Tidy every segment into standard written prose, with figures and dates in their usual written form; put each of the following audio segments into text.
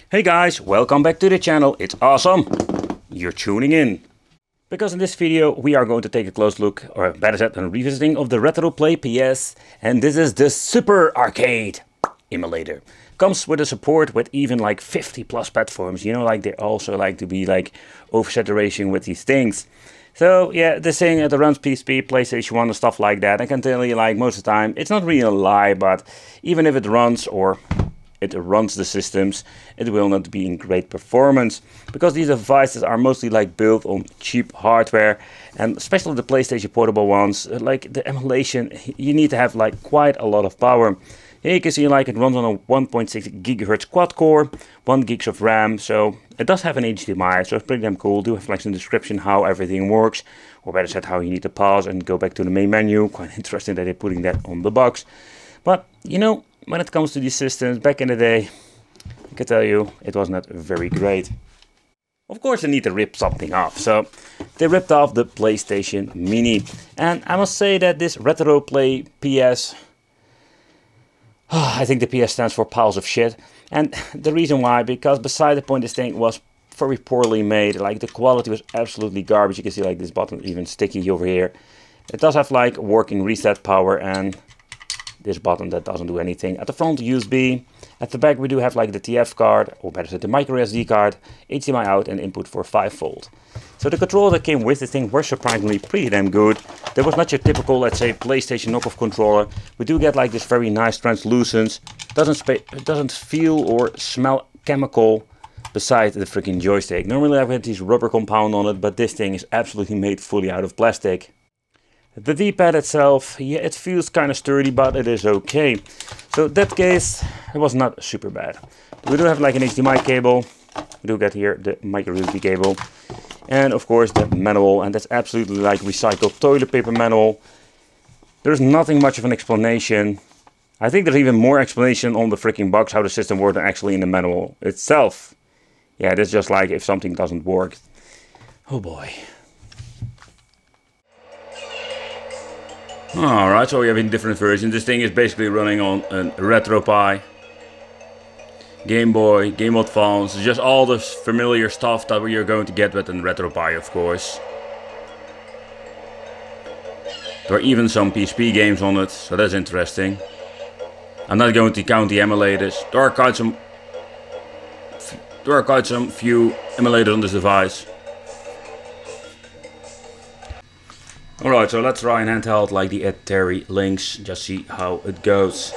Hey guys, welcome back to the channel. It's awesome you're tuning in. Because in this video we are going to take a close look, or better said, a revisiting of the RetroPlayPS, and this is the Super Arcade emulator. Comes with a support with even like 50 plus platforms, you know, like they also like to be like oversaturation with these things. So yeah, this thing it runs PSP, PlayStation 1 and stuff like that. I can tell you, like, most of the time it's not really a lie, but even if it runs or it runs the systems, it will not be in great performance, because these devices are mostly like built on cheap hardware, and especially the PlayStation portable ones, like the emulation, you need to have like quite a lot of power. Here you can see like it runs on a 1.6 GHz quad core, 1 gigs of RAM, so it does have an HDMI, so it's pretty damn cool. Do have like some description how everything works, or better said how you need to pause and go back to the main menu. Quite interesting that they're putting that on the box. But you know, when it comes to these systems, back in the day, I can tell you, it was not very great. Of course they need to rip something off, so they ripped off the PlayStation Mini. And I must say that this RetroPlayPS, I think the PS stands for piles of shit. And the reason why, because beside the point, this thing was very poorly made. Like the quality was absolutely garbage. You can see like this button even sticky over here. It does have like working reset power and this button that doesn't do anything. At the front, USB. At the back we do have like the TF card, or better said the micro SD card, HDMI out and input for 5V. So the controller that came with this thing were surprisingly pretty damn good. There was not your typical, let's say, PlayStation knockoff controller. We do get like this very nice translucence. It doesn't feel or smell chemical beside the freaking joystick. Normally I've had this rubber compound on it, but this thing is absolutely made fully out of plastic. The D-pad itself, yeah, it feels kind of sturdy, but it is okay. So in that case, it was not super bad. We do have like an HDMI cable. We do get here the micro USB cable. And of course the manual, and that's absolutely like recycled toilet paper manual. There's nothing much of an explanation. I think there's even more explanation on the freaking box how the system works than actually in the manual itself. Yeah, that's just like if something doesn't work. Oh boy. Alright, so we have in different versions. This thing is basically running on a RetroPie, Game Boy, Game Boy Advance, just all the familiar stuff that you're going to get with a RetroPie, of course. There are even some PSP games on it, so that's interesting. I'm not going to count the emulators. There are quite some few emulators on this device. Alright, so let's try and handheld like the Atari Lynx, just see how it goes.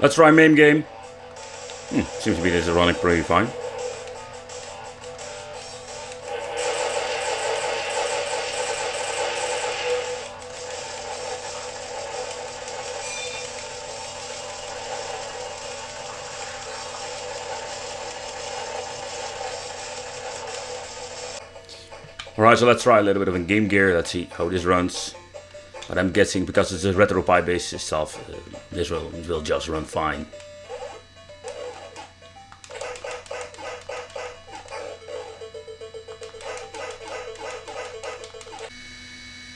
Let's try main game. Seems to be this is running pretty fine. Alright, so let's try a little bit of a Game Gear, let's see how this runs. But I'm guessing because it's a RetroPie based stuff, this will just run fine.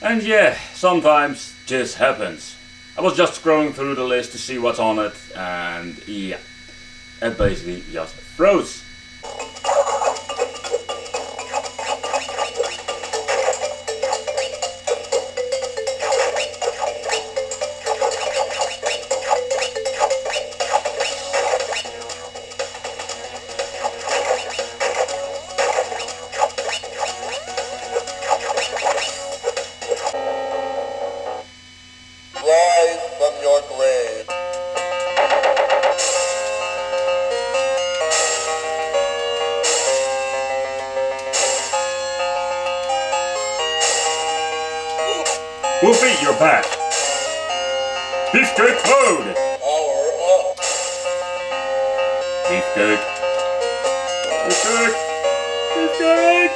And yeah, sometimes this happens. I was just scrolling through the list to see what's on it, and yeah, it basically just froze. Wolfie, you're back. Beefcake mode. Power up. Beefcake. Beefcake. Beefcake.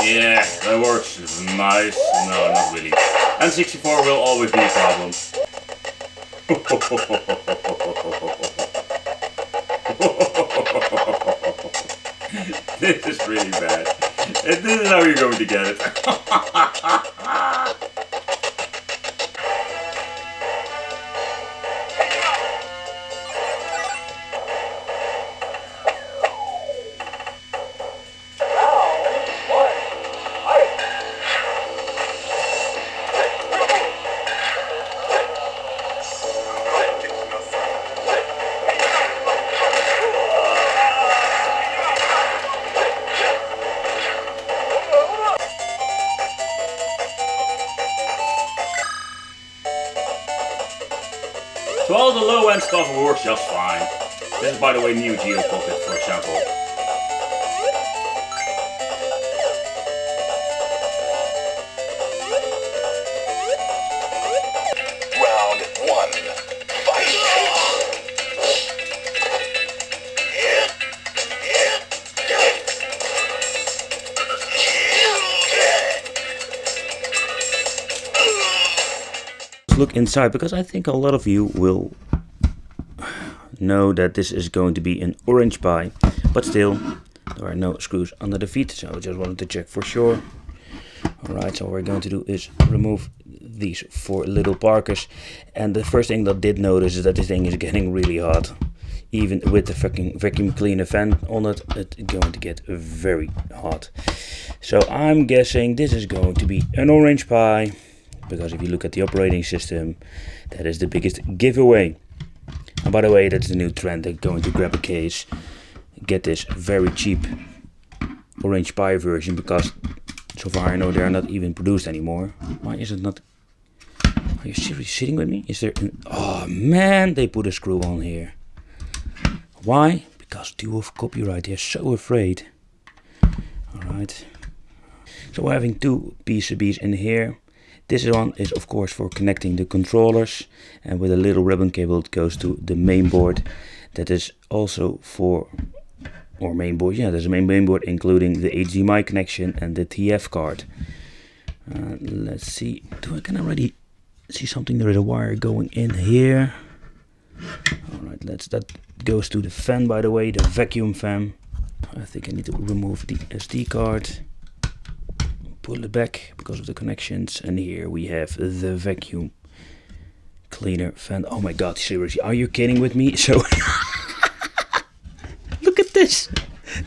Yeah, that works. Nice. No, not really. N64 will always be a problem. This is really bad. And this is how you're going to get it. 'So all the low-end stuff works just fine. This is, by the way, new Geo Pocket, for example. Round 1. Fight! Look inside, because I think a lot of you will know that this is going to be an orange pie, but still there are no screws under the feet, so I just wanted to check for sure. Alright, so what we're going to do is remove these 4 little Parkers, and the first thing that I did notice is that this thing is getting really hot. Even with the fucking vacuum cleaner fan on it, it's going to get very hot. So I'm guessing this is going to be an orange pie, because if you look at the operating system, that is the biggest giveaway. And by the way, that's the new trend. They're going to grab a case, get this very cheap orange pie version, because so far I know they are not even produced anymore. Why is it not? Are you seriously sitting with me? Is there an, oh man, they put a screw on here. Why? Because due of copyright, they're so afraid. Alright. So we're having 2 PCBs in here. This one is of course for connecting the controllers, and with a little ribbon cable it goes to the main board. That is also for, or main board, yeah, there's a main board including the HDMI connection and the TF card. Let's see, I can already see something? There is a wire going in here. Alright, that goes to the fan, by the way, the vacuum fan. I think I need to remove the SD card. Pull it back because of the connections, and here we have the vacuum cleaner fan. Oh my god, seriously, are you kidding with me? So look at this,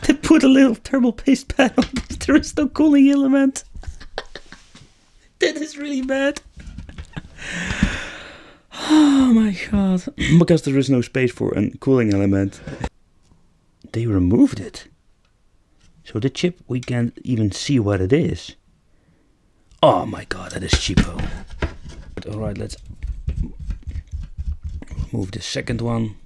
they put a little thermal paste pad on this. There is no cooling element. That is really bad. Oh my god, because there is no space for a cooling element, they removed it. So the chip, we can't even see what it is. Oh my god, that is cheapo. Alright, let's remove the second one.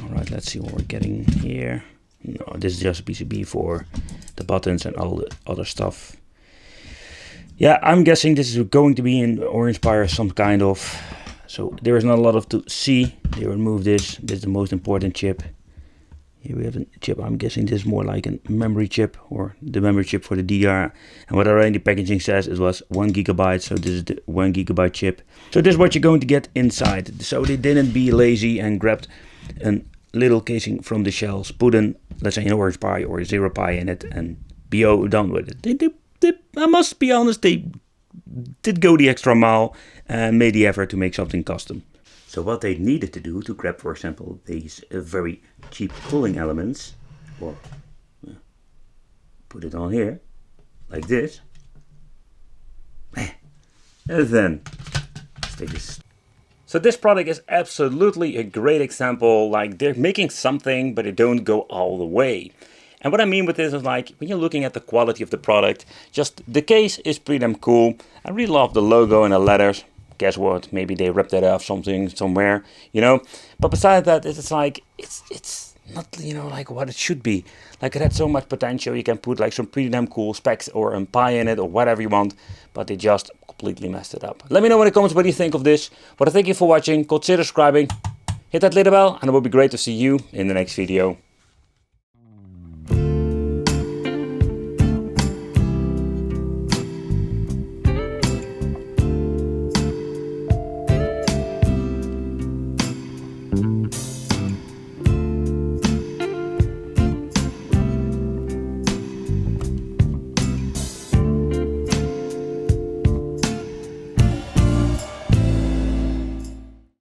Alright, let's see what we're getting here. No, this is just a PCB for the buttons and all the other stuff. Yeah, I'm guessing this is going to be an orange pie or some kind of. So there is not a lot of to see. They removed this. This is the most important chip. Here we have a chip. I'm guessing this is more like a memory chip, or the memory chip for the DR. And what already the packaging says, it was 1 GB. So this is the 1 GB chip. So this is what you're going to get inside. So they didn't be lazy and grabbed a little casing from the shells, put in, let's say, an orange pie or a 0 pie in it, and be done with it. I must be honest, they did go the extra mile and made the effort to make something custom. So what they needed to do to grab, for example, these very cheap cooling elements, or put it on here, like this, and then let's take this. So this product is absolutely a great example. Like, they're making something, but they don't go all the way. And what I mean with this is, like, when you're looking at the quality of the product, just the case is pretty damn cool. I really love the logo and the letters. Guess what? Maybe they ripped that off somewhere, you know. But besides that, it's like it's not, you know, like what it should be. Like, it had so much potential. You can put like some pretty damn cool specs or a pie in it or whatever you want, but they just completely messed it up. Let me know in the comments what you think of this. But I thank you for watching. Consider subscribing, hit that little bell, and it would be great to see you in the next video.